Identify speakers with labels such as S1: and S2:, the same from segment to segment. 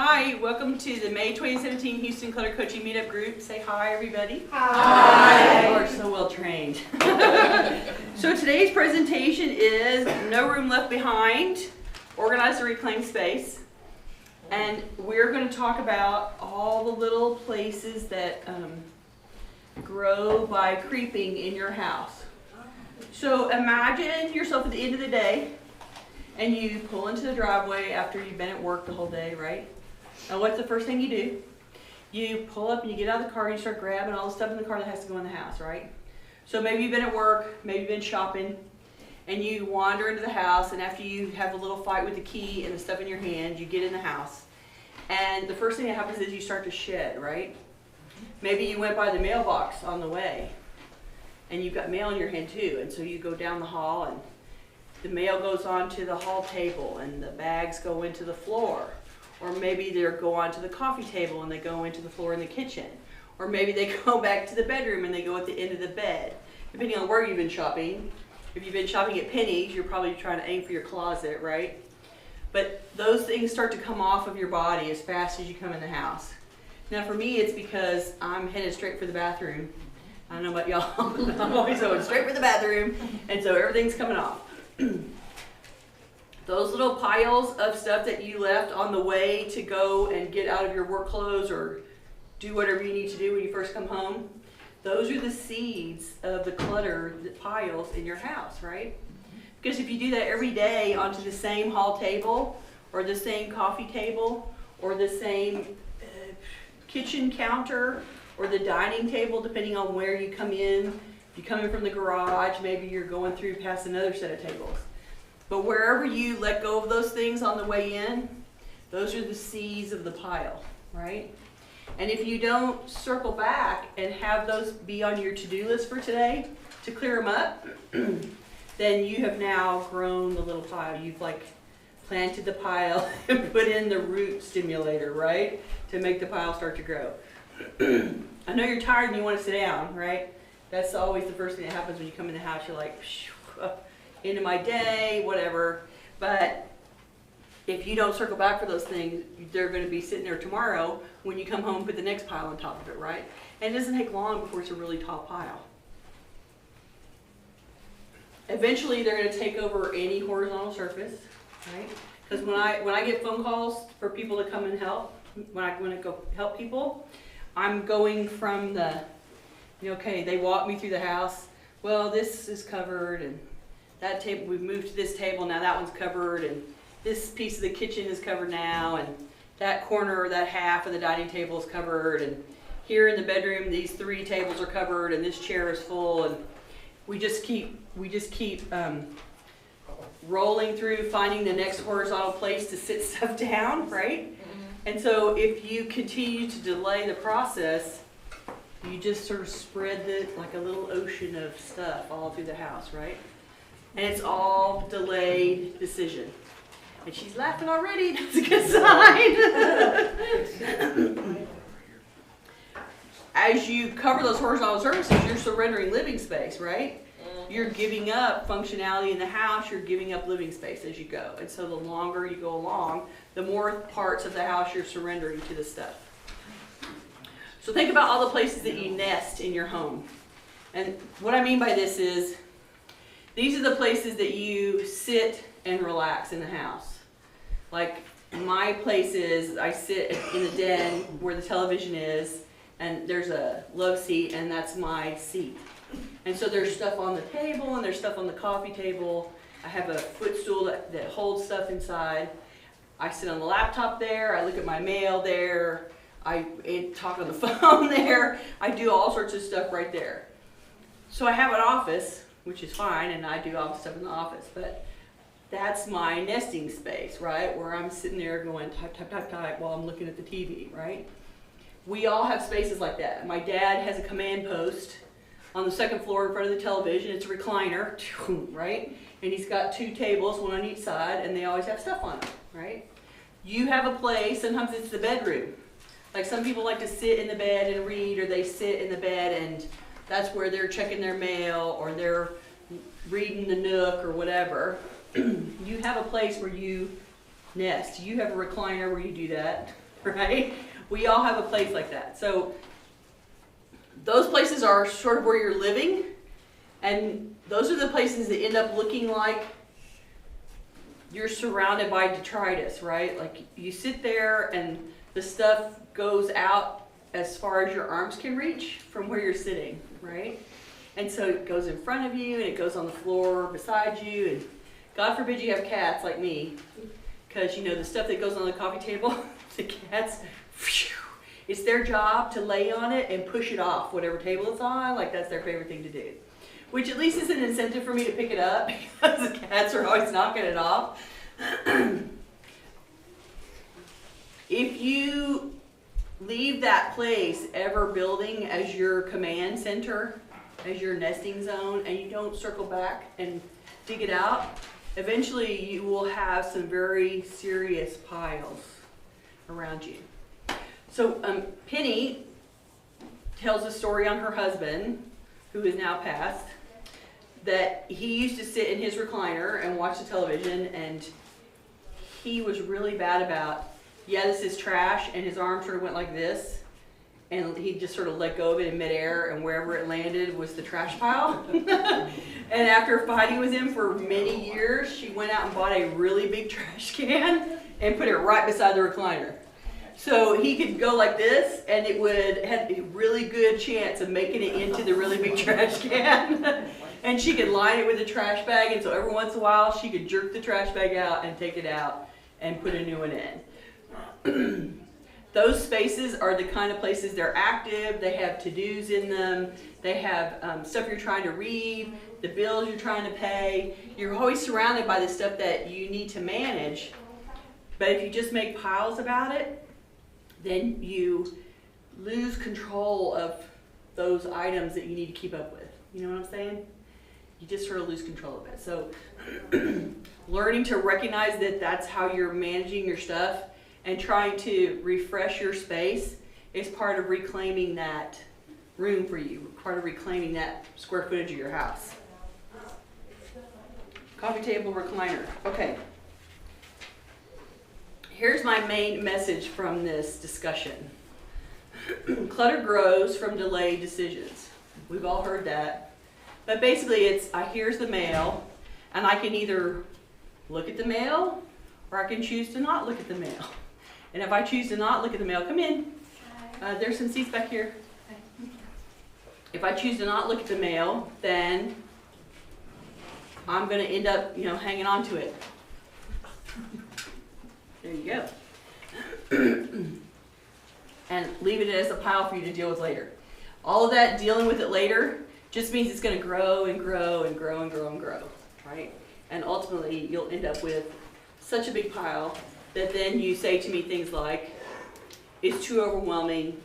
S1: Hi, welcome to the May 2017 Houston Clutter Coaching Meetup group. Say hi, everybody.
S2: Hi.
S1: You are so well trained. So today's presentation is No Room Left Behind, Organize the Reclaimed Space. And we're going to talk about all the little places that grow by creeping in your house. So imagine yourself at the end of the day, and you pull into the driveway after you've been at work the whole day, right? Now what's the first thing you do? You pull up and you get out of the car and you start grabbing all the stuff in the car that has to go in the house, right? So maybe you've been at work, maybe you've been shopping, and you wander into the house, and after you have a little fight with the key and the stuff in your hand, you get in the house. And the first thing that happens is you start to shed, right? Maybe you went by the mailbox on the way, and you've got mail in your hand too, and so you go down the hall and the mail goes onto the hall table and the bags go into the floor. Or maybe they go onto the coffee table and they go into the floor in the kitchen. Or maybe they go back to the bedroom and they go at the end of the bed. Depending on where you've been shopping. If you've been shopping at Penny's, you're probably trying to aim for your closet, right? But those things start to come off of your body as fast as you come in the house. Now for me, it's because I'm headed straight for the bathroom. I don't know about y'all, but I'm always going straight for the bathroom, and so everything's coming off. Those little piles of stuff that you left on the way to go and get out of your work clothes or do whatever you need to do when you first come home, those are the seeds of the clutter piles in your house, right? Because if you do that every day onto the same hall table or the same coffee table or the same kitchen counter or the dining table, depending on where you come in. If you come in from the garage, maybe you're going through past another set of tables. But wherever you let go of those things on the way in, those are the seeds of the pile, right? And if you don't circle back and have those be on your to-do list for today to clear them up, then you have now grown the little pile. You've like planted the pile and put in the root stimulator, right? To make the pile start to grow. I know you're tired and you want to sit down, right? That's always the first thing that happens when you come in the house. You're like, into my day, whatever. But if you don't circle back for those things, they're going to be sitting there tomorrow when you come home, put the next pile on top of it, right? And it doesn't take long before it's a really tall pile. Eventually, they're going to take over any horizontal surface, right? Because when I get phone calls for people to come and help, when I go help people, I'm going from the, okay, they walk me through the house. Well, this is covered, and that table, we've moved to this table, now that one's covered, and this piece of the kitchen is covered now, and that corner or that half of the dining table is covered, and here in the bedroom, these 3 tables are covered, and this chair is full, and we just keep rolling through, finding the next horizontal place to sit stuff down, right? And so if you continue to delay the process, you just sort of spread it like a little ocean of stuff all through the house, right? And it's all delayed decision. And she's laughing already. That's a good sign. As you cover those horizontal surfaces, you're surrendering living space, right? You're giving up functionality in the house. You're giving up living space as you go. And so the longer you go along, the more parts of the house you're surrendering to the stuff. So think about all the places that you nest in your home. And what I mean by this is, these are the places that you sit and relax in the house. Like my place is, I sit in the den where the television is, and there's a love seat, and that's my seat. And so there's stuff on the table, and there's stuff on the coffee table. I have a footstool that holds stuff inside. I sit on the laptop there, I look at my mail there, I talk on the phone there. I do all sorts of stuff right there. So I have an office, which is fine, and I do all the stuff in the office, but that's my nesting space, right? Where I'm sitting there going type, type, type, type while I'm looking at the TV, right? We all have spaces like that. My dad has a command post on the second floor in front of the television. It's a recliner, right? And he's got 2 tables, one on each side, and they always have stuff on them, right? You have a place, sometimes it's the bedroom. Like some people like to sit in the bed and read, or they sit in the bed and that's where they're checking their mail or they're reading the Nook or whatever. You have a place where you nest. You have a recliner where you do that. right? We all have a place like that. So those places are sort of where you're living, and those are the places that end up looking like you're surrounded by detritus, right? Like you sit there and the stuff goes out as far as your arms can reach from where you're sitting, right? And so it goes in front of you and it goes on the floor beside you, and God forbid you have cats like me, because you know the stuff that goes on the coffee table, the cats, phew, it's their job to lay on it and push it off whatever table it's on, like that's their favorite thing to do. Which at least is an incentive for me to pick it up, because the cats are always knocking it off. If you leave that place ever building as your command center, as your nesting zone, and you don't circle back and dig it out, eventually you will have some very serious piles around you. So Penny tells a story on her husband, who is now passed, that he used to sit in his recliner and watch the television, and he was really bad about, yeah, this is trash, and his arm sort of went like this, and he just sort of let go of it in midair, and wherever it landed was the trash pile. And after fighting with him for many years, she went out and bought a really big trash can and put it right beside the recliner. So he could go like this, and it would have a really good chance of making it into the really big trash can. And she could line it with a trash bag, and so every once in a while she could jerk the trash bag out and take it out and put a new one in. Those spaces are the kind of places they're active, they have to-dos in them, they have stuff you're trying to read, the bills you're trying to pay. You're always surrounded by the stuff that you need to manage, but if you just make piles about it, then you lose control of those items that you need to keep up with. You know what I'm saying? You just sort of lose control of it. So learning to recognize that that's how you're managing your stuff and trying to refresh your space is part of reclaiming that room for you, part of reclaiming that square footage of your house. Coffee table recliner. Okay. Here's my main message from this discussion. Clutter grows from delayed decisions. We've all heard that. But basically it's, here's the mail, and I can either look at the mail or I can choose to not look at the mail. And if I choose to not look at the mail, come in. There's some seats back here. If I choose to not look at the mail, then I'm going to end up, hanging on to it. There you go. And leave it as a pile for you to deal with later. All of that dealing with it later just means it's going to grow and grow and grow and grow and grow, right? And ultimately, you'll end up with such a big pile that then you say to me things like, it's too overwhelming,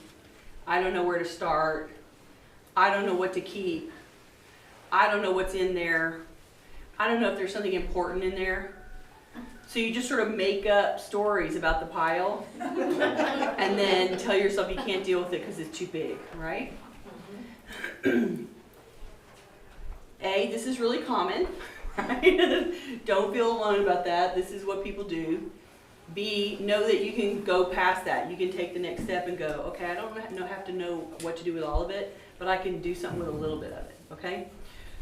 S1: I don't know where to start, I don't know what to keep, I don't know what's in there, I don't know if there's something important in there. So you just sort of make up stories about the pile and then tell yourself you can't deal with it because it's too big, right? A, this is really common, right? Don't feel alone about that. This is what people do. B, know that you can go past that. You can take the next step and go, okay, I don't have to know what to do with all of it, but I can do something with a little bit of it, okay?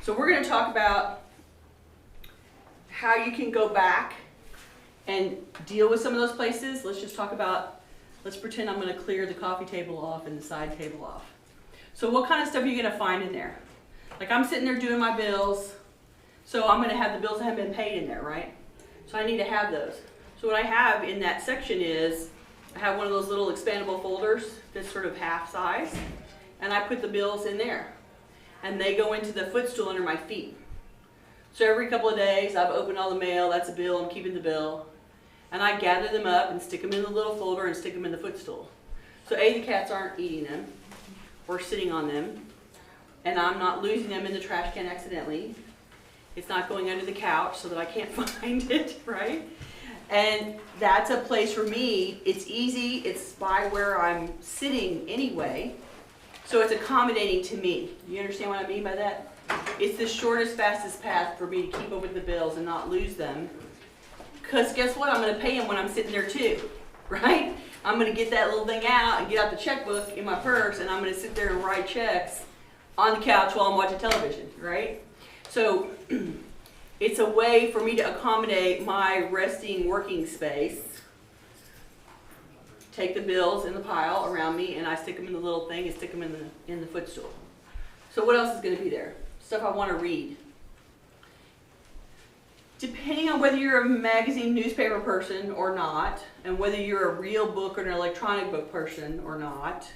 S1: So we're going to talk about how you can go back and deal with some of those places. Let's just talk about, let's pretend I'm going to clear the coffee table off and the side table off. So what kind of stuff are you going to find in there? Like I'm sitting there doing my bills, so I'm going to have the bills that haven't been paid in there, right? So I need to have those. So what I have in that section is, I have one of those little expandable folders that's sort of half size, and I put the bills in there. And they go into the footstool under my feet. So every couple of days, I've opened all the mail, that's a bill, I'm keeping the bill. And I gather them up and stick them in the little folder and stick them in the footstool. So A, the cats aren't eating them or sitting on them, and I'm not losing them in the trash can accidentally. It's not going under the couch so that I can't find it, right? And that's a place for me, it's easy, it's by where I'm sitting anyway, so it's accommodating to me. You understand what I mean by that? It's the shortest, fastest path for me to keep up with the bills and not lose them. Because guess what? I'm going to pay them when I'm sitting there too. right? I'm going to get that little thing out and get out the checkbook in my purse, and I'm going to sit there and write checks on the couch while I'm watching television, right? So it's a way for me to accommodate my resting working space. Take the bills in the pile around me, and I stick them in the little thing and stick them in the footstool. So what else is going to be there? Stuff I want to read. Depending on whether you're a magazine newspaper person or not, and whether you're a real book or an electronic book person or not,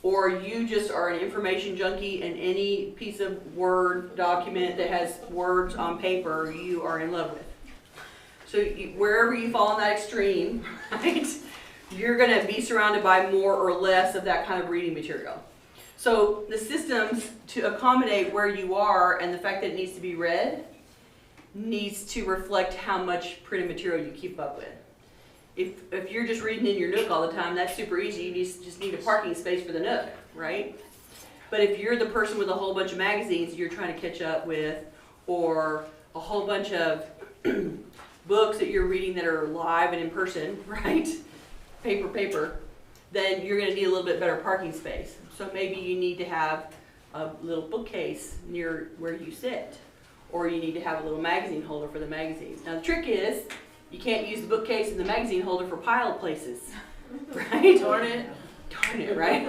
S1: or you just are an information junkie and any piece of Word document that has words on paper you are in love with. So wherever you fall in that extreme, right, you're going to be surrounded by more or less of that kind of reading material. So the systems to accommodate where you are and the fact that it needs to be read needs to reflect how much printed material you keep up with. If you're just reading in your Nook all the time, that's super easy. You just need a parking space for the Nook, right? But if you're the person with a whole bunch of magazines you're trying to catch up with, or a whole bunch of books that you're reading that are live and in person, right? Paper, then you're going to need a little bit better parking space. So maybe you need to have a little bookcase near where you sit, or you need to have a little magazine holder for the magazines. Now the trick is, you can't use the bookcase and the magazine holder for pile places, right? Darn it, right?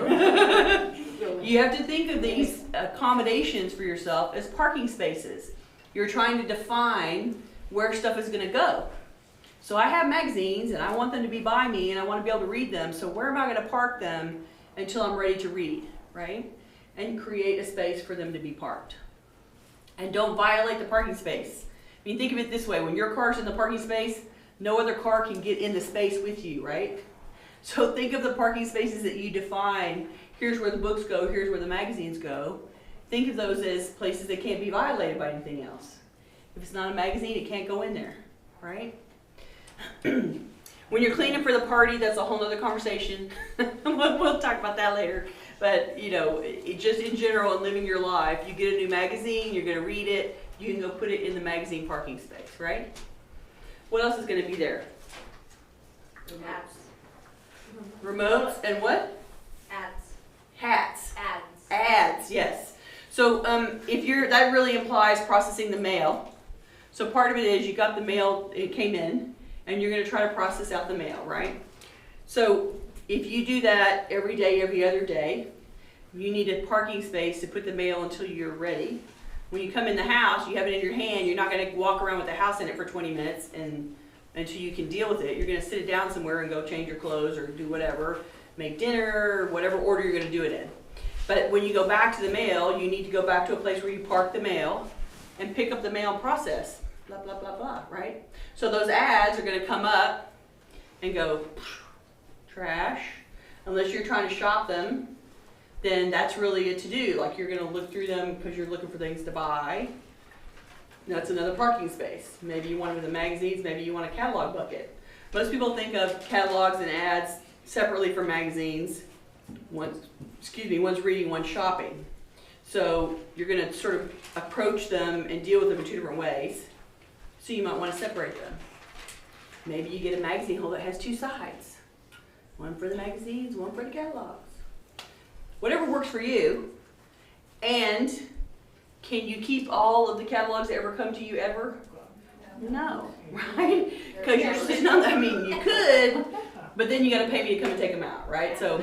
S1: You have to think of these accommodations for yourself as parking spaces. You're trying to define where stuff is going to go. So I have magazines and I want them to be by me and I want to be able to read them. So where am I going to park them until I'm ready to read, right? And create a space for them to be parked. And don't violate the parking space. I mean, think of it this way. When your car's in the parking space, no other car can get in the space with you, right? So think of the parking spaces that you define. Here's where the books go, here's where the magazines go. Think of those as places that can't be violated by anything else. If it's not a magazine, it can't go in there, right? When you're cleaning for the party, that's a whole other conversation. We'll talk about that later. But, you know, just in general, in living your life, you get a new magazine, you're going to read it, you can go put it in the magazine parking space, right? What else is going to be there? Remotes and what? Hats. Ads, yes. So that really implies processing the mail. So part of it is you got the mail, it came in, and you're going to try to process out the mail, right? So if you do that every day, every other day, you need a parking space to put the mail until you're ready. When you come in the house, you have it in your hand. You're not going to walk around with the house in it for 20 minutes until you can deal with it. You're going to sit it down somewhere and go change your clothes or do whatever, make dinner, whatever order you're going to do it in. But when you go back to the mail, you need to go back to a place where you park the mail and pick up the mail process, blah, blah, blah, blah, right? So those ads are going to come up and go trash. Unless you're trying to shop them, then that's really a to-do. Like you're going to look through them because you're looking for things to buy. That's another parking space. Maybe you want them in the magazines, maybe you want a catalog bucket. Most people think of catalogs and ads separately from magazines. One's reading, one's shopping. So you're going to sort of approach them and deal with them in two different ways. So you might want to separate them. Maybe you get a magazine holder that has two sides. One for the magazines, one for the catalogs. Whatever works for you. And can you keep all of the catalogs that ever come to you ever? No, right? Because you're sitting on them. I mean, you could, but then you got to pay me to come and take them out, right? So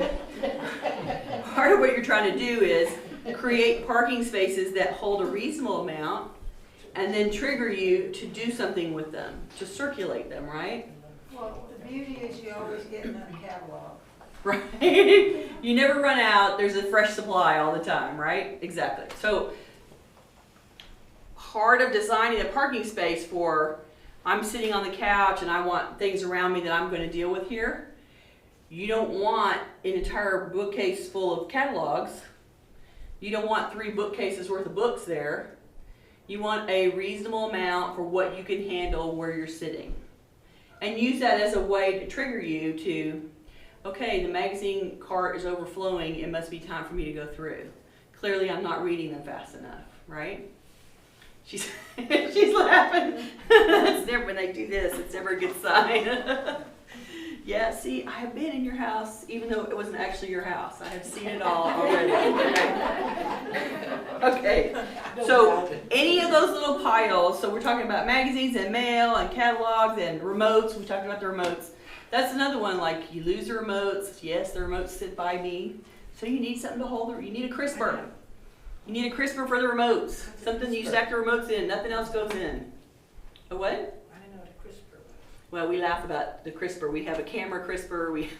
S1: part of what you're trying to do is create parking spaces that hold a reasonable amount and then trigger you to do something with them, to circulate them, right?
S2: Well, the beauty is you always get another catalog.
S1: Right? You never run out. There's a fresh supply all the time, right? Exactly. So part of designing a parking space for, I'm sitting on the couch and I want things around me that I'm going to deal with here. You don't want an entire bookcase full of catalogs. You don't want 3 bookcases worth of books there. You want a reasonable amount for what you can handle where you're sitting. And use that as a way to trigger you to, okay, the magazine cart is overflowing. It must be time for me to go through. Clearly I'm not reading them fast enough, right? She's laughing. That's never, when they do this, it's never a good sign. Yeah, see, I have been in your house, even though it wasn't actually your house. I have seen it all already. Okay, so any of those little piles, so we're talking about magazines and mail and catalogs and remotes. We talked about the remotes. That's another one, like you lose the remotes. Yes, the remotes sit by me. So you need something to hold them. You need a crisper. You need a crisper for the remotes. Something you stack the remotes in, nothing else goes in. A what?
S2: I didn't know what a crisper was.
S1: Well, we laugh about the crisper. We have a camera crisper, we have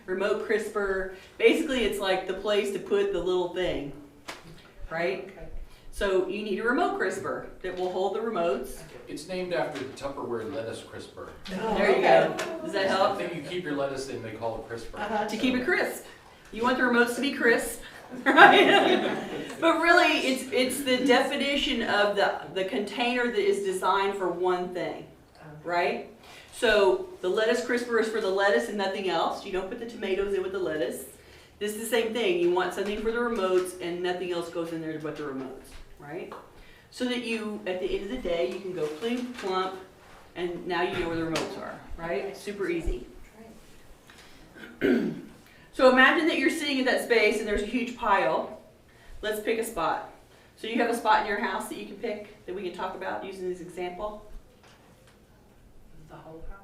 S1: remote crisper. Basically, it's like the place to put the little thing, right?
S2: Okay.
S1: So you need a remote crisper that will hold the remotes.
S3: It's named after the Tupperware lettuce crisper.
S1: There you go. Does that
S3: I
S1: help?
S3: think you keep your lettuce in, they call it crisper.
S1: To keep it crisp. You want the remotes to be crisp, right? But really, it's the definition of the container that is designed for one thing, right? So the lettuce crisper is for the lettuce and nothing else. You don't put the tomatoes in with the lettuce. This is the same thing. You want something for the remotes and nothing else goes in there but the remotes, right? So that you, at the end of the day, you can go plink, plump, and now you know where the remotes are, right? Super easy. So imagine that you're sitting in that space and there's a huge pile. Let's pick a spot. So you have a spot in your house that you can pick that we can talk about using this example?
S2: The whole house.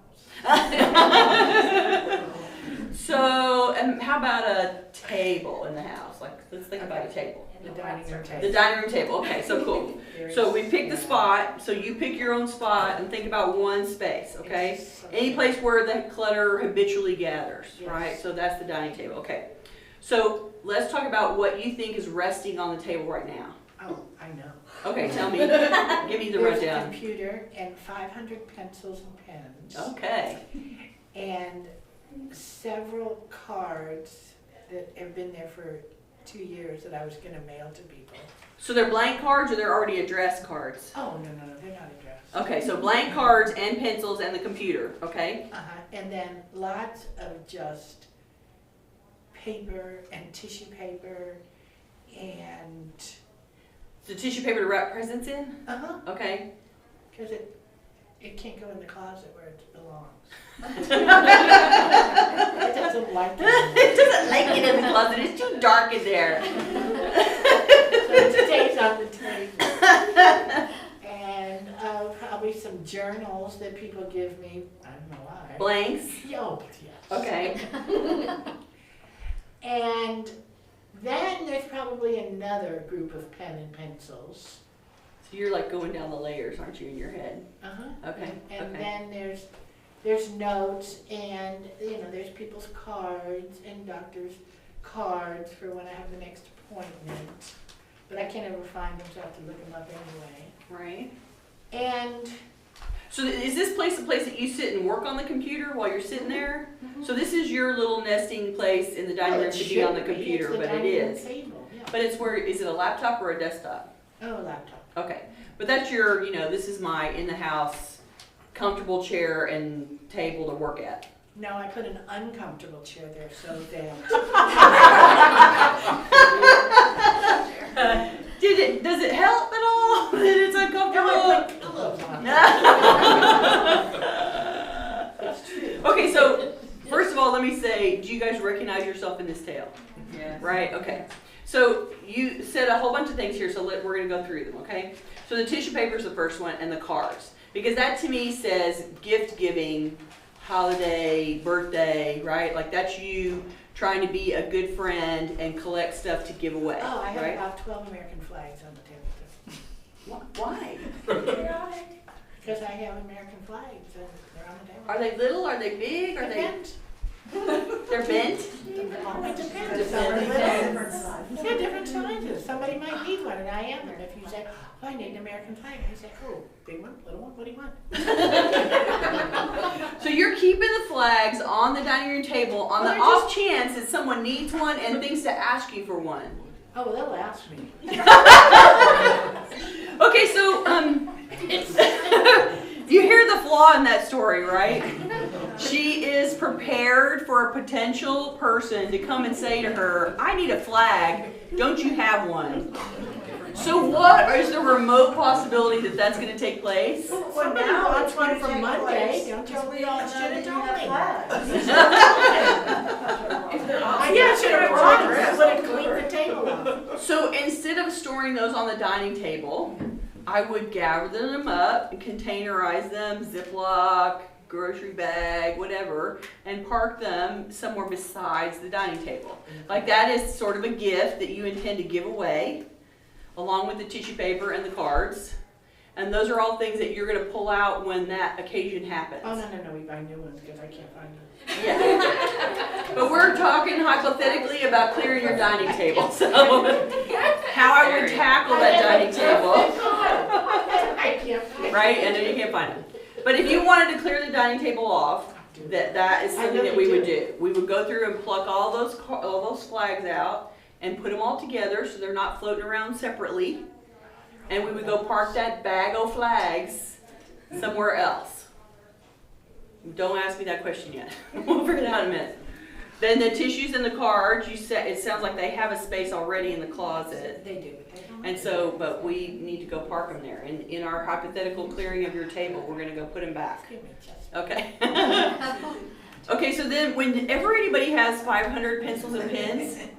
S1: So how about a table in the house? Like, let's think about a table.
S2: The dining room table.
S1: The dining room table, okay, so cool. So we pick the spot, so you pick your own spot and think about one space, okay? Any place where the clutter habitually gathers, right? So that's the dining table, okay. So let's talk about what you think is resting on the table right now.
S2: Oh, I know.
S1: Okay, tell me, give me the
S2: There's a
S1: rundown.
S2: computer and 500 pencils and pens.
S1: Okay,
S2: And several cards that have been there for 2 years that I was going to mail to people.
S1: so they're blank cards or they're already addressed cards?
S2: Oh, no, they're not addressed.
S1: Okay, so blank cards and pencils and the computer, okay?
S2: And then lots of just paper and tissue paper and,
S1: So tissue paper to wrap presents in? Okay.
S2: because it can't go in the closet where it belongs. It doesn't like it.
S1: It doesn't like it in the closet, it's too dark in there.
S2: So it stays on the table. And probably some journals that people give me, I don't know why.
S1: Blanks?
S2: Oh, yes.
S1: Okay.
S2: And then there's probably another group of pen and pencils.
S1: So you're like going down the layers, aren't you, in your head? Okay,
S2: And
S1: okay.
S2: then there's notes and, there's people's cards and doctor's cards for when I have the next appointment. But I can't ever find them, so I have to look them up anyway.
S1: Right.
S2: And
S1: So is this place a place that you sit and work on the computer while you're sitting there? So this is your little nesting place in the dining room to be on the computer, but it is. But it's where, is it a laptop or a desktop?
S2: Oh, a laptop.
S1: Okay, but that's your, this is my in-the-house comfortable chair and table to work at.
S2: No, I put an uncomfortable chair there so that
S1: Does it help at all that it's uncomfortable?
S2: I put pillows on it. It's true.
S1: Okay, so first of all, let me say, do you guys recognize yourself in this tale?
S2: Yeah.
S1: Right, okay. So you said a whole bunch of things here, so we're gonna go through them, okay? So the tissue paper is the first one, and the cards. Because that to me says gift giving, holiday, birthday, right? Like that's you trying to be a good friend and collect stuff to give away,
S2: Oh, I have
S1: right?
S2: about 12 American flags on the table too.
S1: Why?
S2: Because I have American flags and they're on the table.
S1: Are they little, are they big, are they,
S2: Depends.
S1: they're bent?
S2: Oh, it depends.
S1: Depends.
S2: Yeah, different sizes. Somebody might need one, and I am them. If you say, oh, I need an American flag, I say, oh, big one, little one, what do you want?
S1: So you're keeping the flags on the dining room table on the
S2: they're
S1: off chance that someone needs one and thinks to ask you for one.
S2: Oh, well, they'll ask me.
S1: Okay, so you hear the flaw in that story, right? She is prepared for a potential person to come and say to her, I need a flag, don't you have one? So what is the remote possibility that that's gonna take place?
S2: Well, now it's one from Monday, don't tell me all should have told me. I should have brought it, I would have cleaned the table up.
S1: So instead of storing those on the dining table, I would gather them up and containerize them, Ziploc, grocery bag, whatever, and park them somewhere besides the dining table. Like that is sort of a gift that you intend to give away, along with the tissue paper and the cards. And those are all things that you're gonna pull out when that occasion happens.
S2: Oh, no, we buy new ones because I can't find them.
S1: Yeah. But we're talking hypothetically about clearing your dining table, so how I would tackle that dining table,
S2: I can't find them.
S1: right? And then you can't find them. But if you wanted to clear the dining table off, that is something that we would do. We would go through and pluck all those flags out and put them all together so they're not floating around separately. And we would go park that bag of flags somewhere else. Don't ask me that question yet. We'll figure it out in a minute. Then the tissues and the cards, it sounds like they have a space already in the closet.
S2: They do.
S1: And so, but we need to go park them there. And in our hypothetical clearing of your table, we're gonna go put them back.
S2: Give me a chest.
S1: Okay. Okay, so then whenever anybody has 500 pencils and pens,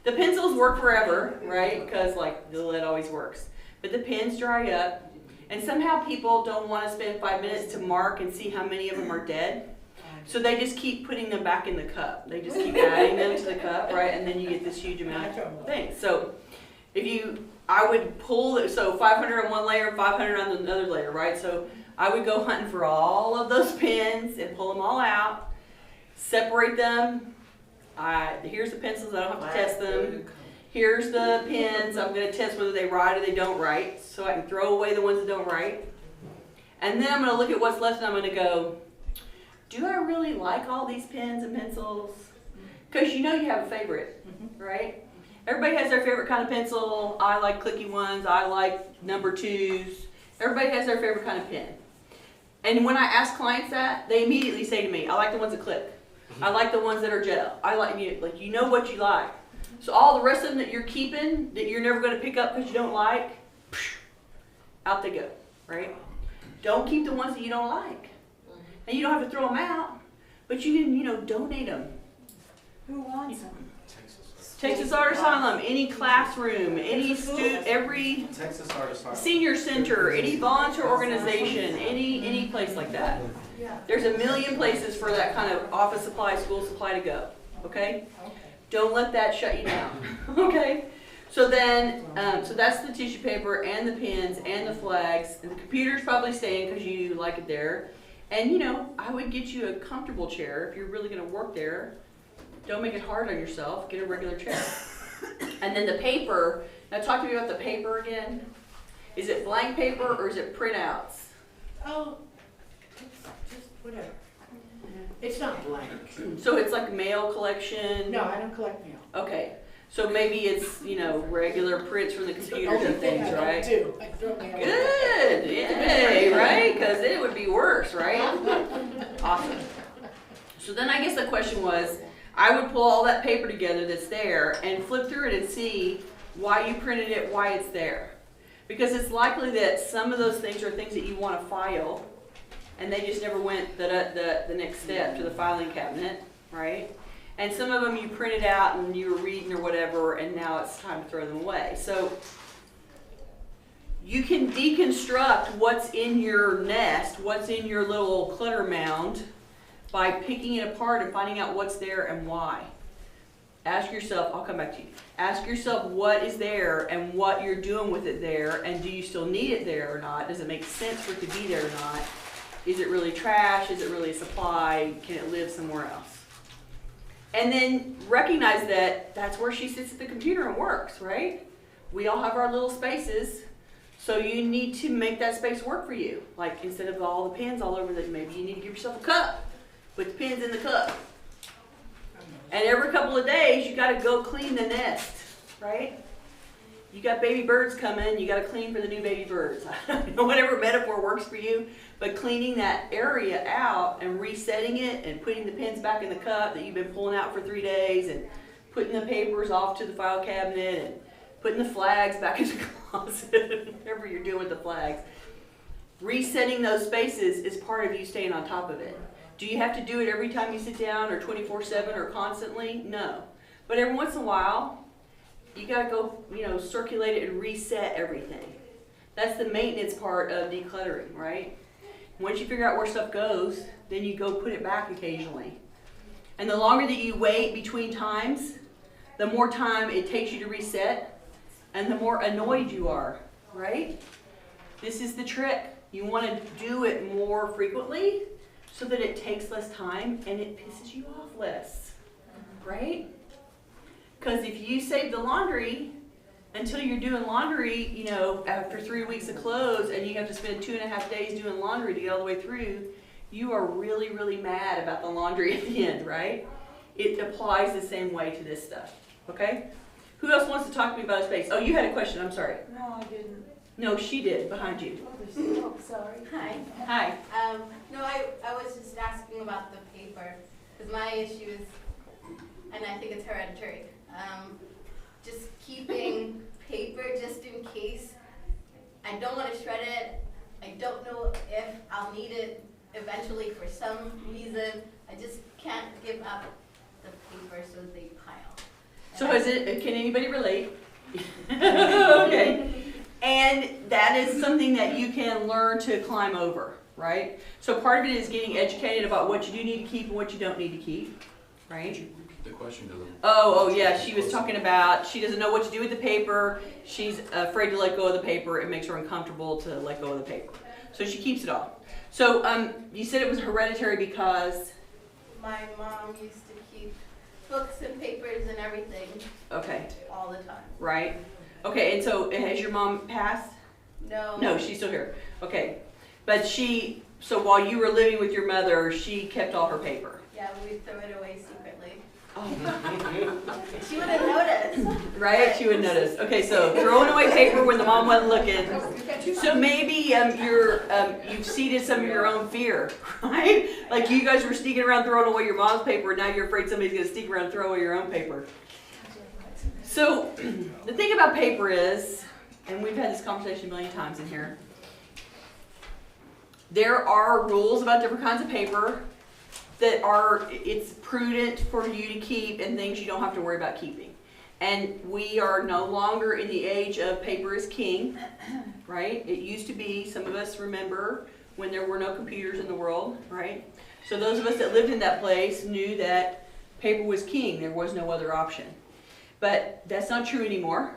S1: the pencils work forever, right? Because like the lead always works. But the pens dry up, and somehow people don't want to spend 5 minutes to mark and see how many of them are dead. So they just keep putting them back in the cup. They just keep adding them to the cup, right? And then you get this huge amount of things. So I would pull, so 500 on one layer, 500 on another layer, right? So I would go hunting for all of those pens and pull them all out, separate them. Here's the pencils, I don't have to test them. Here's the pens, I'm going to test whether they write or they don't write, so I can throw away the ones that don't write. And then I'm going to look at what's left and I'm going to go, do I really like all these pens and pencils? Because you know you have a favorite, right? Everybody has their favorite kind of pencil. I like clicky ones, I like number 2s. Everybody has their favorite kind of pen. And when I ask clients that, they immediately say to me, I like the ones that clip. I like the ones that are gel. I like you know what you like. So all the rest of them that you're keeping, that you're never going to pick up because you don't like, out they go, right? Don't keep the ones that you don't like. And you don't have to throw them out, but you can, donate them.
S4: Who wants them?
S1: Texas Art Asylum, any classroom, any student, every
S3: Texas Art Asylum.
S1: senior center, any volunteer organization, any place like that.
S4: Yeah.
S1: There's a million places for that kind of office supply, school supply to go, okay? Don't let that shut you down, okay? So then, so that's the tissue paper and the pens and the flags, and the computer's probably staying because you like it there. And I would get you a comfortable chair if you're really gonna work there. Don't make it hard on yourself, get a regular chair. And then the paper, now talk to me about the paper again. Is it blank paper or is it printouts?
S2: Oh, it's just whatever. It's not blank.
S1: So it's like mail collection?
S2: No, I don't collect mail.
S1: Okay, so maybe it's, regular prints from the computers and things, right?
S2: I do. I throw mail.
S1: Good, yay, right? Because it would be worse, right? Awesome. So then I guess the question was, I would pull all that paper together that's there and flip through it and see why you printed it, why it's there. Because it's likely that some of those things are things that you want to file, and they just never went the next step to the filing cabinet, right? And some of them you printed out and you were reading or whatever, and now it's time to throw them away. So you can deconstruct what's in your nest, what's in your little clutter mound, by picking it apart and finding out what's there and why. Ask yourself, I'll come back to you. Ask yourself what is there and what you're doing with it there, and do you still need it there or not? Does it make sense for it to be there or not? Is it really trash? Is it really a supply? Can it live somewhere else? And then recognize that that's where she sits at the computer and works, right? We all have our little spaces, so you need to make that space work for you. Like instead of all the pens all over, maybe you need to give yourself a cup. Put the pens in the cup. And every couple of days, you got to go clean the nest, right? You got baby birds coming, you got to clean for the new baby birds. Whatever metaphor works for you, but cleaning that area out and resetting it and putting the pens back in the cup that you've been pulling out for 3 days and putting the papers off to the file cabinet and putting the flags back in the closet, whatever you're doing with the flags. Resetting those spaces is part of you staying on top of it. Do you have to do it every time you sit down or 24/7 or constantly? No. But every once in a while, you gotta go, circulate it and reset everything. That's the maintenance part of decluttering, right? Once you figure out where stuff goes, then you go put it back occasionally. And the longer that you wait between times, the more time it takes you to reset, and the more annoyed you are, right? This is the trick. You want to do it more frequently so that it takes less time and it pisses you off less, right? Because if you save the laundry until you're doing laundry, after 3 weeks of clothes, and you have to spend 2.5 days doing laundry to get all the way through, you are really, really mad about the laundry at the end, right? It applies the same way to this stuff, okay? Who else wants to talk to me about a space? Oh, you had a question, I'm sorry.
S4: No, I didn't.
S1: No, she did, behind you.
S4: Oh, sorry.
S5: Hi.
S1: Hi.
S5: No, I was just asking about the paper, because my issue is, and I think it's hereditary, just keeping paper just in case. I don't want to shred it. I don't know if I'll need it eventually for some reason. I just can't give up the paper so they pile.
S1: So can anybody relate? Okay. And that is something that you can learn to climb over, right? So part of it is getting educated about what you do need to keep and what you don't need to keep, right?
S3: Could you repeat the question to them?
S1: Oh yeah, she was talking about she doesn't know what to do with the paper. She's afraid to let go of the paper. It makes her uncomfortable to let go of the paper. So she keeps it all. So you said it was hereditary because?
S5: My mom used to keep books and papers and everything.
S1: Okay.
S5: All the time.
S1: Right. Okay, and so has your mom passed?
S5: No.
S1: No, she's still here. Okay. But so while you were living with your mother, she kept all her paper.
S5: Yeah, we throw it away secretly.
S1: Oh.
S5: She would have noticed.
S1: Right? She would notice. Okay, so throwing away paper when the mom wasn't looking. So maybe you've seeded some of your own fear, right? Like you guys were sneaking around throwing away your mom's paper, and now you're afraid somebody's going to sneak around and throw away your own paper. So the thing about paper is, and we've had this conversation a million times in here, there are rules about different kinds of paper that it's prudent for you to keep and things you don't have to worry about keeping. And we are no longer in the age of paper is king, right? It used to be, some of us remember when there were no computers in the world, right? So those of us that lived in that place knew that paper was king. There was no other option. But that's not true anymore.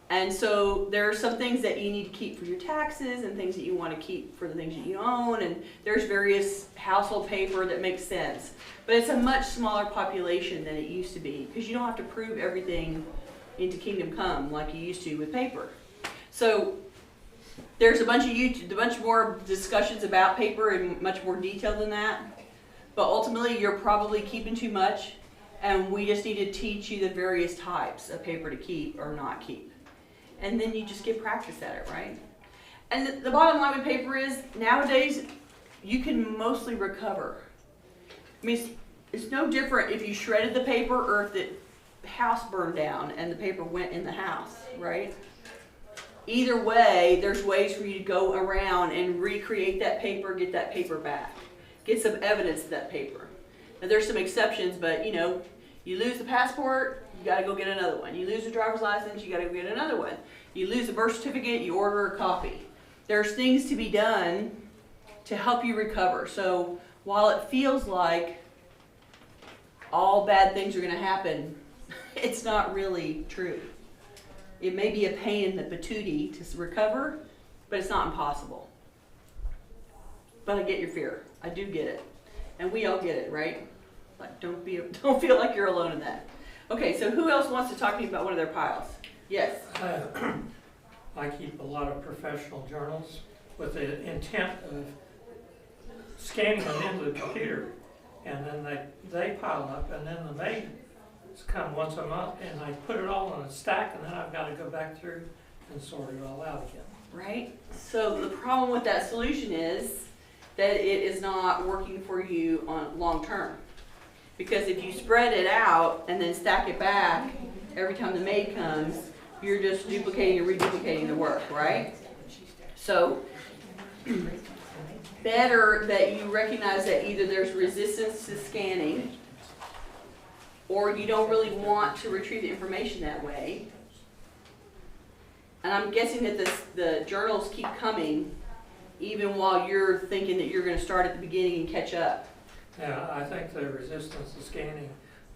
S1: And so there are some things that you need to keep for your taxes and things that you want to keep for the things that you own. And there's various household paper that makes sense. But it's a much smaller population than it used to be because you don't have to prove everything into Kingdom Come like you used to with paper. So there's a bunch more discussions about paper in much more detail than that. But ultimately, you're probably keeping too much. And we just need to teach you the various types of paper to keep or not keep. And then you just get practice at it, right? And the bottom line with paper is, nowadays, you can mostly recover. I mean, it's no different if you shredded the paper or if the house burned down and the paper went in the house, right? Either way, there's ways for you to go around and recreate that paper, get that paper back. Get some evidence of that paper. Now, there's some exceptions, but you lose the passport, you gotta go get another one. You lose the driver's license, you gotta go get another one. You lose the birth certificate, you order a copy. There's things to be done to help you recover. So while it feels like all bad things are gonna happen, it's not really true. It may be a pain in the patootie to recover, but it's not impossible. But I get your fear. I do get it. And we all get it, right? Like, don't feel like you're alone in that. Okay, so who else wants to talk to me about one of their piles? Yes.
S6: I keep a lot of professional journals with the intent of scanning them into the computer, and then they pile up, and then the maids come once a month, and I put it all in a stack, and then I've got to go back through and sort it all out again.
S1: Right? So the problem with that solution is that it is not working for you on long term. Because if you spread it out and then stack it back every time the maid comes, You're just duplicating and reduplicating the work, right? So, better that you recognize that either there's resistance to scanning, or you don't really want to retrieve the information that way. And I'm guessing that the journals keep coming even while you're thinking that you're going to start at the beginning and catch up.
S6: Yeah, I think the resistance to scanning,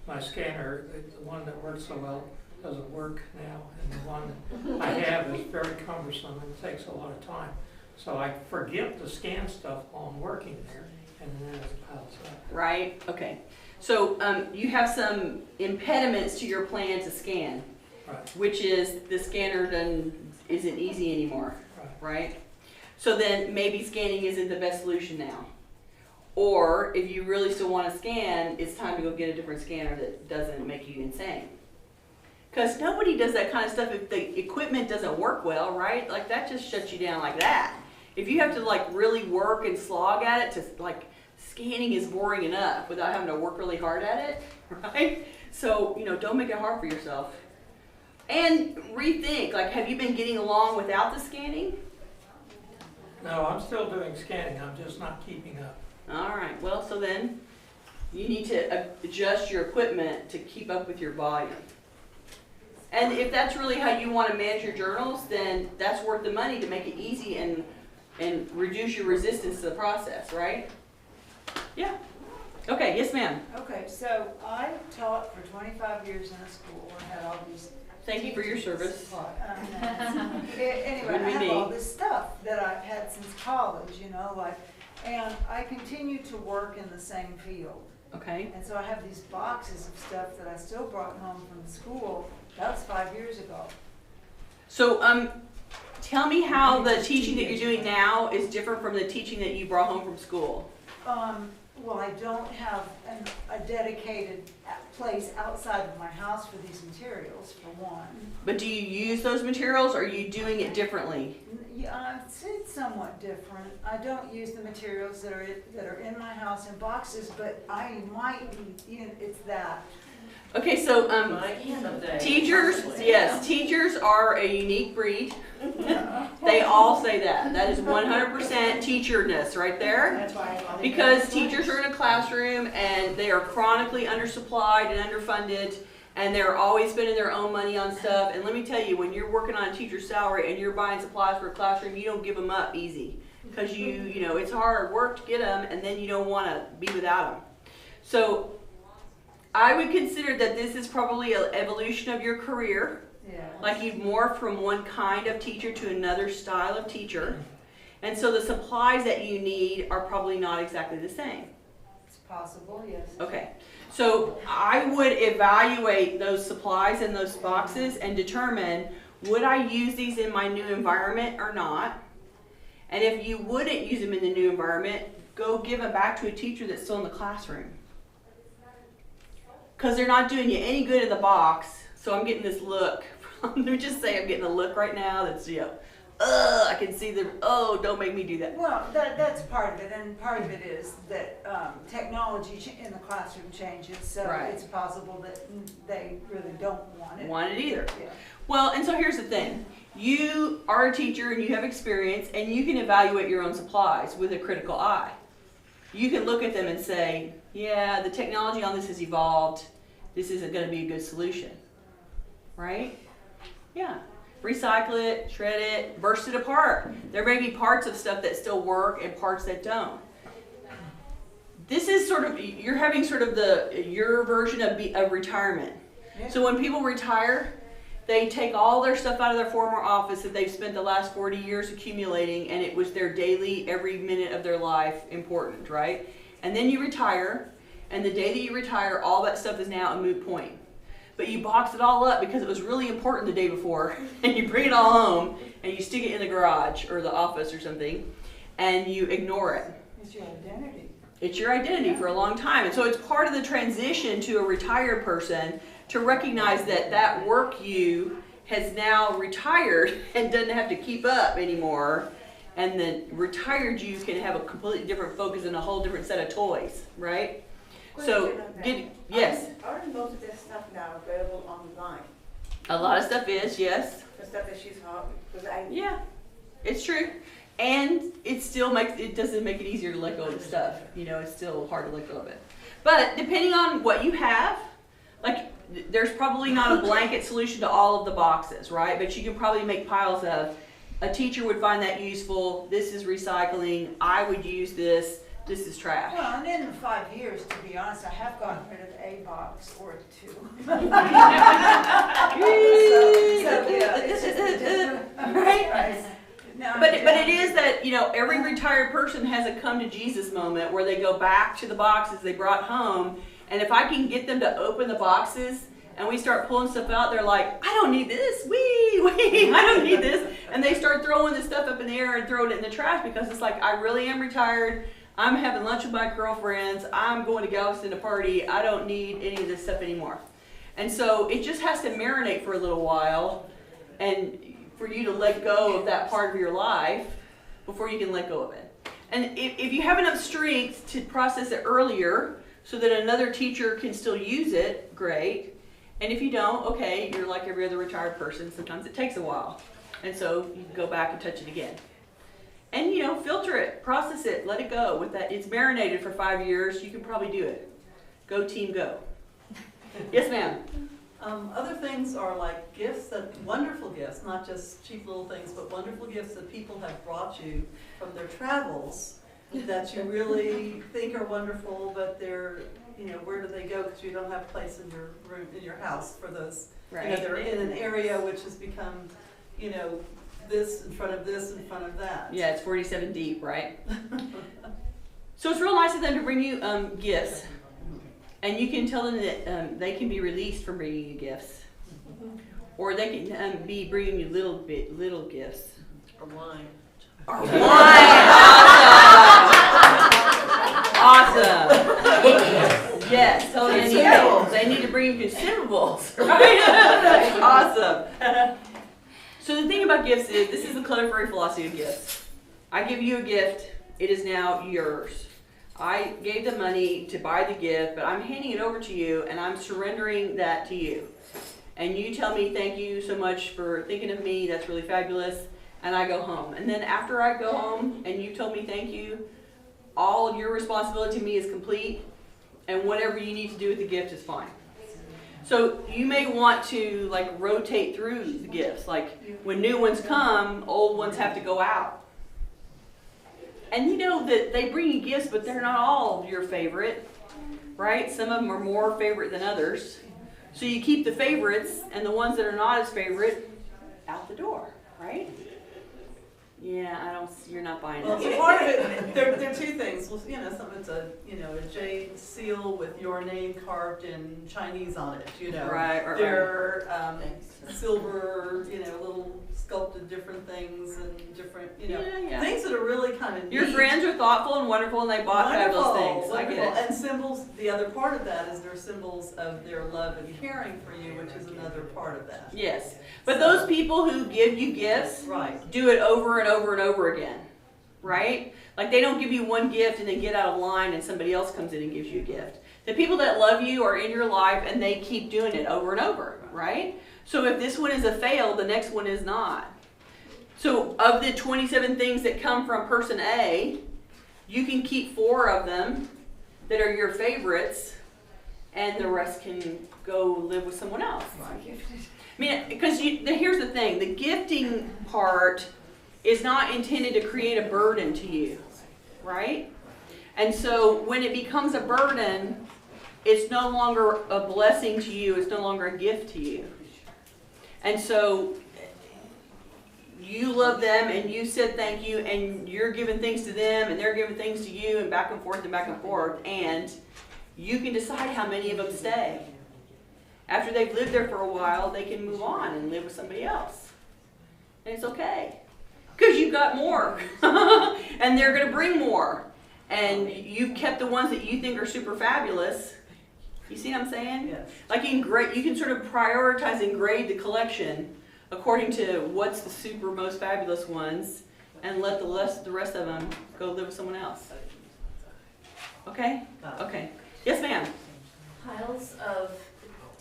S6: my scanner, the one that works so well, doesn't work now, and the one I have is very cumbersome and takes a lot of time. So I forget to scan stuff while I'm working there, and then it piles up.
S1: Right? Okay. So you have some impediments to your plan to scan,
S6: Right,
S1: which is the scanner isn't easy anymore, right? So then maybe scanning isn't the best solution now. Or if you really still want to scan, it's time to go get a different scanner that doesn't make you insane. Because nobody does that kind of stuff if the equipment doesn't work well, right? Like that just shuts you down like that. If you have to like really work and slog at it, to like scanning is boring enough without having to work really hard at it, right? So, don't make it hard for yourself. And rethink, like, have you been getting along without the scanning?
S6: no, I'm still doing scanning, I'm just not keeping up.
S1: All right, well, so then you need to adjust your equipment to keep up with your volume. And if that's really how you want to manage your journals, then that's worth the money to make it easy and reduce your resistance to the process, right? Yeah. Okay, yes ma'am.
S4: Okay, so I taught for 25 years in a school and had all these.
S1: Thank you for your service.
S4: Anyway, I have all this stuff that I've had since college, and I continue to work in the same field.
S1: Okay.
S4: And so I have these boxes of stuff that I still brought home from the school. That was 5 years ago.
S1: So, tell me how the teaching that you're doing now is different from the teaching that you brought home from school.
S4: Well, I don't have a dedicated place outside of my house for these materials, for one.
S1: But do you use those materials, or are you doing it differently?
S4: Yeah, it's somewhat different. I don't use the materials that are in my house in boxes, but I might be, it's that.
S1: Okay, so teachers, yes, teachers are a unique breed. They all say that. That is 100% teacherness right there.
S2: That's why I call it.
S1: Because teachers are in a classroom and they are chronically undersupplied and underfunded, and they're always spending their own money on stuff. And let me tell you, when you're working on a teacher's salary and you're buying supplies for a classroom, you don't give them up easy. Because it's hard work to get them, and then you don't want to be without them. So I would consider that this is probably an evolution of your career.
S4: Yeah.
S1: Like you've morphed from one kind of teacher to another style of teacher. And so the supplies that you need are probably not exactly the same.
S4: It's possible, yes.
S1: Okay. So I would evaluate those supplies in those boxes and determine, would I use these in my new environment or not? And if you wouldn't use them in the new environment, go give them back to a teacher that's still in the classroom. Because they're not doing you any good in the box. So I'm getting this look. Let me just say I'm getting a look right now that's, I can see don't make me do that.
S4: Well, that's part of it, and part of it is that technology in the classroom changes, so
S1: Right.
S4: it's possible that they really don't want it.
S1: Want it either.
S4: Yeah.
S1: Well, and so here's the thing. You are a teacher and you have experience, and you can evaluate your own supplies with a critical eye. You can look at them and say, yeah, the technology on this has evolved. This isn't going to be a good solution. Right? Yeah. Recycle it, shred it, burst it apart. There may be parts of stuff that still work and parts that don't. This is sort of, you're having sort of your version of retirement.
S4: Yeah.
S1: So when people retire, they take all their stuff out of their former office that they've spent the last 40 years accumulating, and it was their daily, every minute of their life important, right? And then you retire, and the day that you retire, all that stuff is now a moot point. But you box it all up because it was really important the day before, and you bring it all home, and you stick it in the garage or the office or something, and you ignore it.
S4: It's your identity.
S1: It's your identity for a long time. And so it's part of the transition to a retired person to recognize that that work you has now retired and doesn't have to keep up anymore. And the retired you can have a completely different focus and a whole different set of toys, right? So, yes.
S7: Aren't most of this stuff now available online?
S1: A lot of stuff is, yes.
S7: The stuff that she's hot, because I,
S1: Yeah, it's true. And it doesn't make it easier to let go of the stuff. You know, it's still hard to let go of it. But depending on what you have, like there's probably not a blanket solution to all of the boxes, right? But you can probably make piles of, a teacher would find that useful, this is recycling, I would use this, this is trash.
S4: Well, and in 5 years, to be honest, I have gotten rid of a box or 2. so yeah, it's just a different,
S1: Right?
S4: No,
S1: But it is that, you know, every retired person has a come to Jesus moment where they go back to the boxes they brought home, and if I can get them to open the boxes and we start pulling stuff out, they're like, I don't need this, I don't need this, and they start throwing this stuff up in the air and throwing it in the trash because it's like, I really am retired, I'm having lunch with my girlfriends, I'm going to Galveston to party, I don't need any of this stuff anymore. And so it just has to marinate for a little while, and for you to let go of that part of your life before you can let go of it. And if you have enough strength to process it earlier so that another teacher can still use it, great. And if you don't, okay, you're like every other retired person. Sometimes it takes a while. And so you can go back and touch it again. And, you know, filter it, process it, let it go. With that, it's marinated for 5 years. You can probably do it. Go team, go. Yes, ma'am.
S8: Other things are like gifts, wonderful gifts, not just cheap little things, but wonderful gifts that people have brought you from their travels that you really think are wonderful, but they're, you know, where do they go? Because you don't have a place in your room, in your house for those.
S1: Right.
S8: You know, they're in an area which has become, you know, this in front of this in front of that.
S1: Yeah, it's 47 deep, right? So it's real nice of them to bring you gifts. And you can tell them that they can be released from bringing you gifts. Or they can be bringing you little gifts.
S8: Or wine.
S1: Or wine! Awesome! Yes, totally. They need to bring you consumables, right? That's awesome. So the thing about gifts is, this is the Clutter Fairy philosophy of gifts. I give you a gift, it is now yours. I gave the money to buy the gift, but I'm handing it over to you and I'm surrendering that to you. And you tell me thank you so much for thinking of me, that's really fabulous, and I go home. And then after I go home and you told me thank you, all your responsibility to me is complete, and whatever you need to do with the gift is fine. So you may want to like rotate through the gifts, like when new ones come, old ones have to go out. And you know that they bring you gifts, but they're not all your favorite, right? Some of them are more favorite than others. So you keep the favorites and the ones that are not as favorite out the door, right? Yeah, you're not buying
S8: Well,
S1: it.
S8: so part of it, there are two things. Well, you know, some of it's a jade seal with your name carved in Chinese on it. You know,
S1: Right.
S8: They're silver, little sculpted different things and different,
S1: Yeah.
S8: things that are really kind of neat.
S1: Your friends are thoughtful and wonderful, and they bought fabulous things. I get it.
S8: And symbols. The other part of that is they're symbols of their love and caring for you, which is another part of that.
S1: Yes, but those people who give you gifts,
S8: Right.
S1: do it over and over and over again, right? Like they don't give you one gift and then get out of line and somebody else comes in and gives you a gift. The people that love you are in your life and they keep doing it over and over, right? So if this one is a fail, the next one is not. So of the 27 things that come from person A, you can keep 4 of them that are your favorites, and the rest can go live with someone else. I mean, because here's the thing, the gifting part is not intended to create a burden to you, right? And so when it becomes a burden, it's no longer a blessing to you, it's no longer a gift to you. And so you love them and you said thank you and you're giving things to them and they're giving things to you and back and forth and you can decide how many of them stay. After they've lived there for a while, they can move on and live with somebody else. And it's okay. Because you've got more. And they're going to bring more. And you've kept the ones that you think are super fabulous. You see what I'm saying?
S8: Yes.
S1: Like you can sort of prioritize and grade the collection according to what's the super most fabulous ones and let the rest of them go live with someone else. Okay? Okay. Yes, ma'am.
S9: Piles of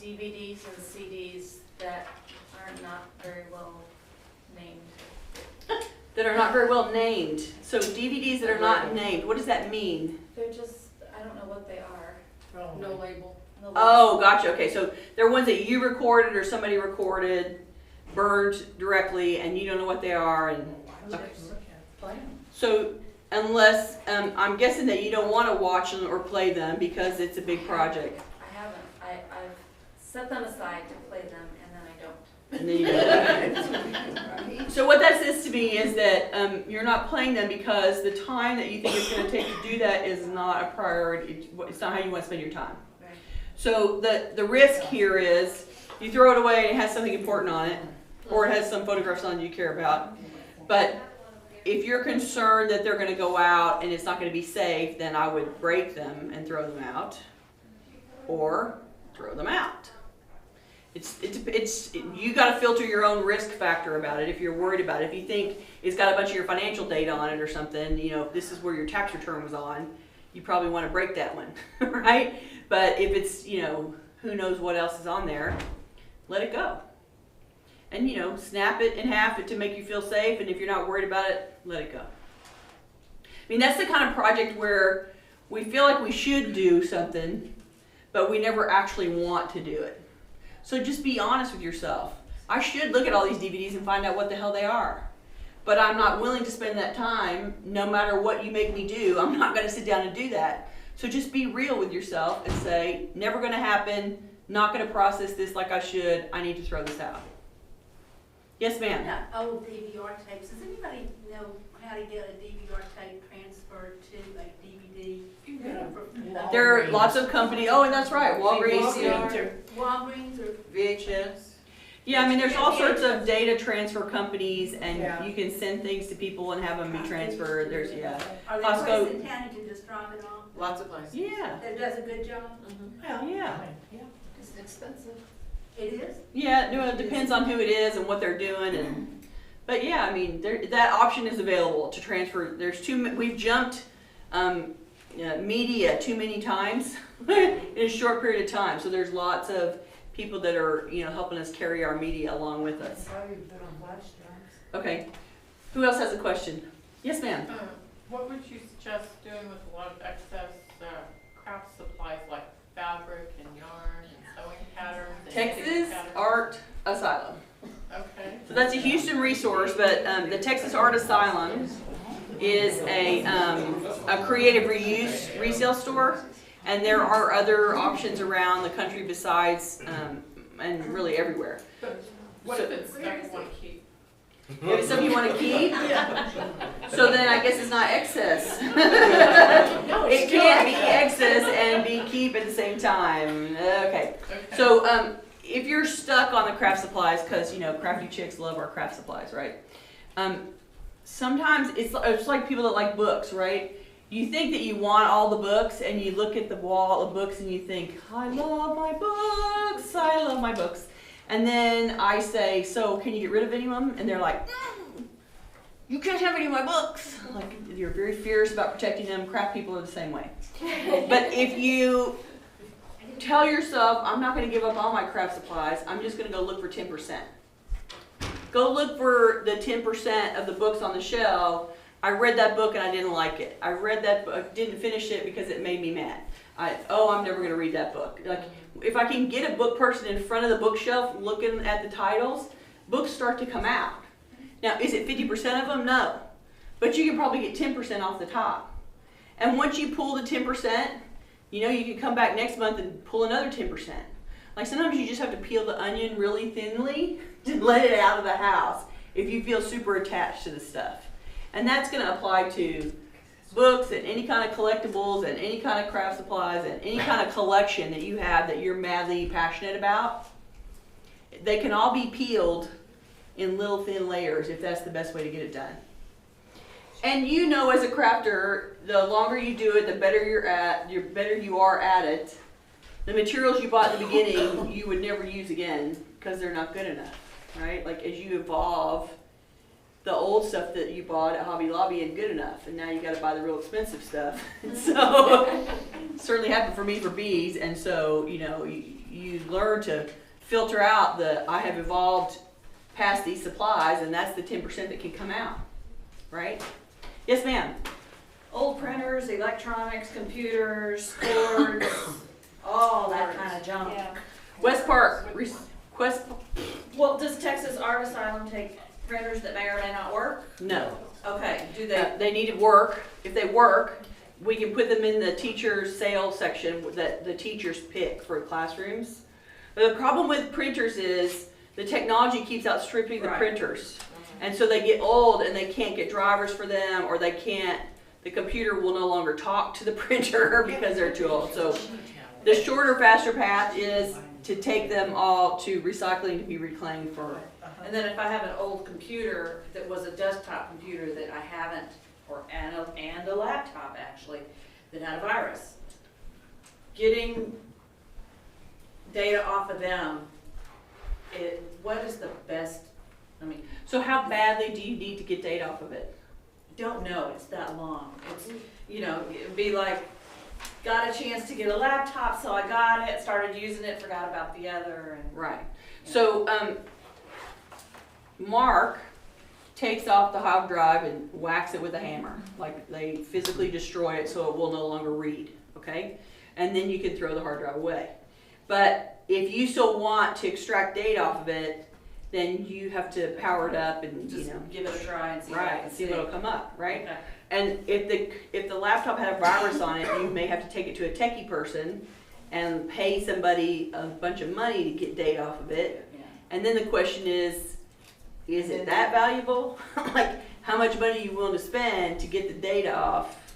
S9: DVDs and CDs that are not very well named.
S1: That are not very well named. So DVDs that are not named, what does that mean?
S9: They're just, I don't know what they are.
S2: No
S9: label. No label.
S1: Oh, gotcha, okay, so they're ones that you recorded or somebody recorded, burned directly, and you don't know what they are, and,
S2: Look at plan.
S1: so, unless, I'm guessing that you don't wanna watch them or play them because it's a big project.
S9: I haven't. I've set them aside to play them, and then I don't.
S1: And then you don't. So what that says to me is that, you're not playing them because the time that you think it's gonna take to do that is not a priority, it's not how you wanna spend your time.
S9: Right.
S1: So the risk here is you throw it away and it has something important on it, or it has some photographs on it you care about. But if you're concerned that they're going to go out and it's not going to be safe, then I would break them and throw them out, or throw them out. You got to filter your own risk factor about it if you're worried about it. If you think it's got a bunch of your financial data on it or something, you know, if this is where your tax return was on, you probably want to break that one, right? But if it's, you know, who knows what else is on there, let it go. And, you know, snap it in half to make you feel safe, and if you're not worried about it, let it go. I mean, that's the kind of project where we feel like we should do something, but we never actually want to do it. So just be honest with yourself. I should look at all these DVDs and find out what the hell they are. But I'm not willing to spend that time, no matter what you make me do. I'm not going to sit down and do that. So just be real with yourself and say, never going to happen, not going to process this like I should, I need to throw this out. Yes, ma'am?
S10: Yeah, old DVR tapes. Does anybody know how to get a DVR tape transferred to a DVD?
S1: There are lots of companies, oh, and that's right, Walgreens.
S10: Walgreens or
S7: VHS.
S1: Yeah, I mean, there's all sorts of data transfer companies, and
S2: Yeah.
S1: you can send things to people and have them be transferred. There's, yeah.
S10: are there
S1: Costco.
S10: places in town you can just drop it off?
S7: Lots of places.
S1: Yeah,
S10: That does a good job?
S2: Well,
S1: yeah.
S9: It's expensive.
S10: It is?
S1: Yeah, no, it depends on who it is and what they're doing, and, but yeah, I mean, that option is available to transfer. There's we've jumped media too many times in a short period of time, so there's lots of people that are, you know, helping us carry our media along with us. Okay, who else has a question? Yes, ma'am.
S11: What would you suggest doing with a lot of excess craft supplies like fabric and yarn and sewing patterns? And
S1: Texas
S11: knitting patterns?
S1: Art Asylum.
S11: Okay.
S1: So that's a Houston resource, but the Texas Art Asylum is a creative reuse resale store, and there are other options around the country besides, and really everywhere.
S11: What if it's stuff you want to keep?
S1: If it's something you want to keep, so then I guess it's not excess. It can't be excess and be keep at the same time. Okay. So if you're stuck on the craft supplies, because you know crafty chicks love our craft supplies, right? Sometimes it's like people that like books, right? You think that you want all the books, and you look at the wall of books and you think, I love my books, I love my books. And then I say, so can you get rid of any of them? And they're like, you can't have any of my books. Like, you're very fierce about protecting them. Craft people are the same way. But if you tell yourself, I'm not going to give up all my craft supplies, I'm just going to go look for 10%. Go look for the 10% of the books on the shelf. I read that book and I didn't like it. I read that book, didn't finish it because it made me mad. I'm never going to read that book. Like, if I can get a book person in front of the bookshelf looking at the titles, books start to come out. Now, is it 50% of them? No. But you can probably get 10% off the top. And once you pull the 10%, you know, you can come back next month and pull another 10%. Like, sometimes you just have to peel the onion really thinly to let it out of the house if you feel super attached to the stuff. And that's going to apply to books and any kind of collectibles and any kind of craft supplies and any kind of collection that you have that you're madly passionate about. They can all be peeled in little thin layers if that's the best way to get it done. And you know, as a crafter, the longer you do it, the better you are at it. The materials you bought at the beginning, you would never use again because they're not good enough, right? Like, as you evolve, the old stuff that you bought at Hobby Lobby ain't good enough, and now you got to buy the real expensive stuff. So it certainly happened for me for bees, and so you know you learn to filter out the I have evolved pass these supplies, and that's the 10% that can come out, right? Yes, ma'am.
S12: Old printers, electronics, computers, cords, all that kind of junk.
S2: Yeah.
S1: West Park, West,
S12: Well, does Texas Art Asylum take printers that may or may not work?
S1: no.
S12: Okay, do they?
S1: They need to work. If they work, we can put them in the teacher's sales section that the teachers pick for classrooms. But the problem with printers is the technology keeps outstripping the
S12: Right.
S1: printers. And so they get old and they can't get drivers for them, or they can't, the computer will no longer talk to the printer because they're too old. So the shorter, faster path is to take them all to recycling to be reclaimed for.
S12: And then if I have an old computer that was a desktop computer that I haven't, and a laptop actually, that had a virus, getting data off of them, what is the best,
S1: So how badly do you need to get data off of it?
S12: don't know, it's that long. It's, it'd be like, got a chance to get a laptop, so I got it, started using it, forgot about the other, and.
S1: Right. So, Mark takes off the hard drive and whacks it with a hammer. Like, they physically destroy it so it will no longer read, okay? And then you can throw the hard drive away. But if you still want to extract data off of it, then you have to power it up and,
S12: Just give it a try and see what I
S1: right,
S12: can
S1: see what'll come up, right?
S12: Okay.
S1: And if the laptop had a virus on it, you may have to take it to a techie person and pay somebody a bunch of money to get data off of it.
S12: Yeah.
S1: And then the question is it that valuable? Like, how much money are you willing to spend to get the data off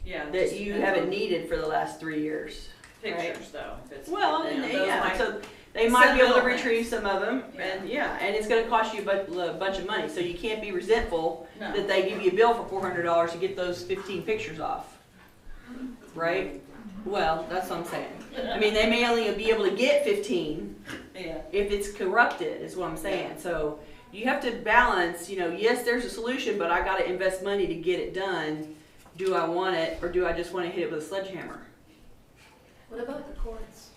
S12: Yeah.
S1: that
S12: just
S1: you
S12: depends
S1: haven't
S12: on
S1: needs for the last 3 years?
S12: Pictures though, if it's.
S1: Well,
S12: those
S1: yeah,
S12: might-
S1: so they might be able to
S12: sentimental
S1: retrieve some of them,
S12: Yeah.
S1: and it's gonna cost you a bunch of money, so you can't be resentful
S12: No.
S1: that they give you a bill for $400 to get those 15 pictures off, right? Well, that's what I'm saying. I mean, they may only be able to get 15
S12: Yeah.
S1: if it's corrupted, is what I'm saying. So you have to balance, yes, there's a solution, but I gotta invest money to get it done. Do I want it, or do I just wanna hit it with a sledgehammer?
S9: What about the cords?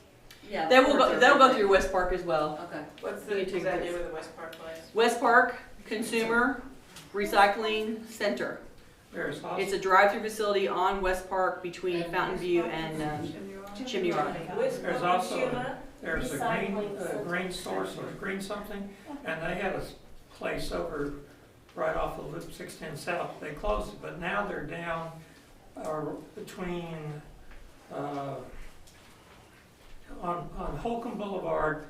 S12: Yeah.
S1: They'll
S12: the cords
S1: go
S12: are-
S1: through West Park as well.
S12: Okay.
S11: What's
S1: You
S11: the,
S1: take
S11: is that
S1: this.
S11: new with the West Park place?
S1: West Park Consumer Recycling Center.
S6: There's also,
S1: It's a drive-through facility on West Park between Fountain View and Chimney Rock.
S6: there's also, there's a green source or green something, and they had a place over right off of Loop 610 South. They closed it, but now they're down between, on Holcomb Boulevard,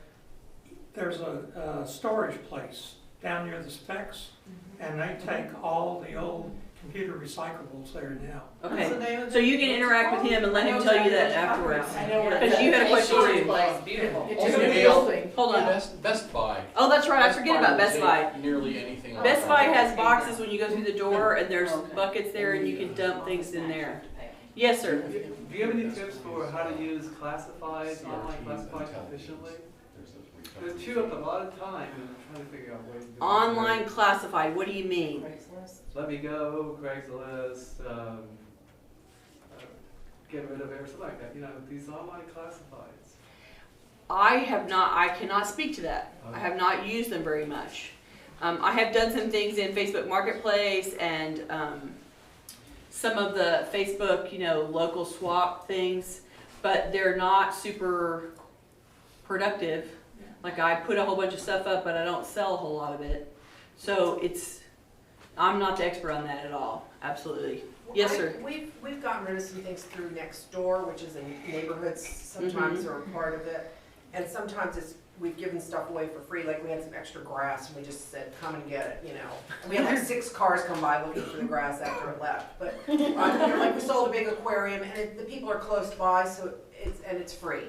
S6: there's a storage place down near the Specs, and they take all the old computer recyclables there now.
S1: Okay,
S8: What's the name of
S1: so you can interact with him and let him tell you that afterwards.
S2: I know where
S1: Because you had a question too.
S12: Place, beautiful.
S2: It's
S3: Oh,
S2: just a
S3: yeah.
S2: building.
S1: Hold on.
S3: Best Buy.
S1: Oh, that's right, I
S3: Best
S1: forget about
S3: will
S1: Best
S3: take
S1: Buy.
S3: Nearly anything. off
S1: Best
S3: of
S1: Buy
S3: it.
S1: has boxes when you go through the door, and there's
S12: Okay.
S1: buckets there, and you can dump things in there. Yes, sir.
S13: Do you have any tips for how to use classifieds, online classifieds efficiently? They chew up a lot of time and I'm trying to figure out ways to do it.
S1: Online classified, what do you mean?
S13: Let Me Go, Craigslist, Get Rid of Air, something like that, these online classifieds.
S1: I cannot speak to that. I have not used them very much. I have done some things in Facebook Marketplace and some of the Facebook, local swap things, but they're not super productive. Like, I put a whole bunch of stuff up, but I don't sell a whole lot of it. So I'm not the expert on that at all, absolutely. Yes, sir.
S7: We've gotten rid of some things through Nextdoor, which is in neighborhoods, sometimes are a part of it. And sometimes we've given stuff away for free, like we had some extra grass and we just said, come and get it, And we had like 6 cars come by looking for the grass after it left. But like we sold a big aquarium and the people are close by, so it's free.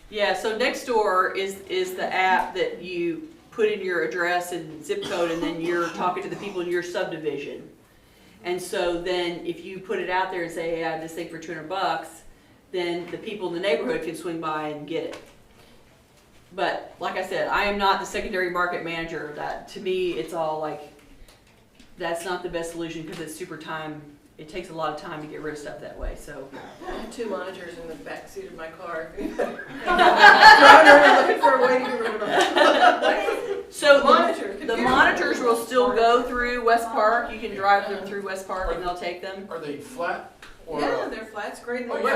S1: Yeah, so Nextdoor is the app that you put in your address and zip code, and then you're talking to the people in your subdivision. And so then if you put it out there and say, hey, I have this thing for $200, then the people in the neighborhood can swing by and get it. But like I said, I am not the secondary market manager. That, to me, it's all like, that's not the best solution because it's super time. It takes a lot of time to get rid of stuff that way, so.
S7: I have 2 monitors in the back seat of my car. Driving around looking for a way to get rid of them.
S1: So West Park, you can drive them through West Park and they'll take them.
S3: Are they flat or?
S8: Yeah, they're flat screen.
S3: Oh,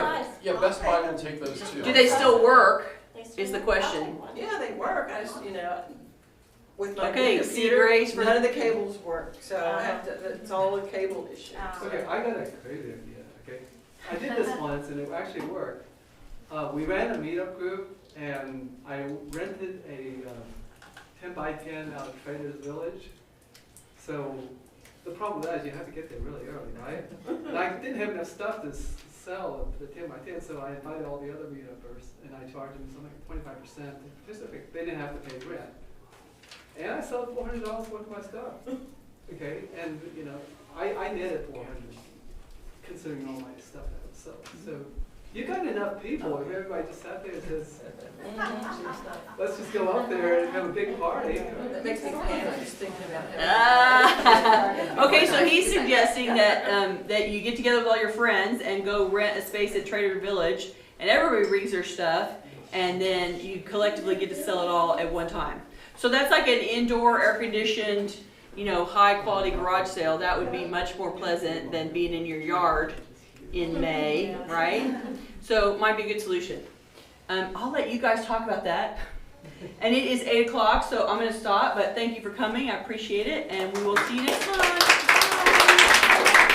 S3: yeah, Best Buy will take those too.
S1: Do they still work, is the question.
S8: Yeah, they work, I just, with my
S1: Okay,
S8: new
S1: see
S8: computer,
S1: Grace for-
S8: none of the cables work, so I have to, it's all a cable issue.
S13: Okay, I got a crazy idea, okay? I did this once and it actually worked. We ran a meetup group and I rented a 10 by 10 out of Trader's Village. So the problem with that is you have to get there really early, right? And I didn't have enough stuff to sell the 10 by 10, so I invited all the other meetuppers and I charged them something like 25%. Just so they didn't have to pay rent. And I sold $400 worth of my stuff. Okay, and I netted 400, considering all my stuff that was sold. So you got enough people. If everybody just sat there and says, let's just go up there and have a big party.
S8: That makes me panic just thinking about it.
S1: Okay, so he's suggesting that that you get together with all your friends and go rent a space at Trader Village, and everybody brings their stuff, and then you collectively get to sell it all at one time. So that's like an indoor, air-conditioned, high quality garage sale. That would be much more pleasant than being in your yard in May, right? So it might be a good solution. I'll let you guys talk about that. And it is 8 o'clock, so I'm going to stop, but thank you for coming. I appreciate it, and we will see you next time. Bye.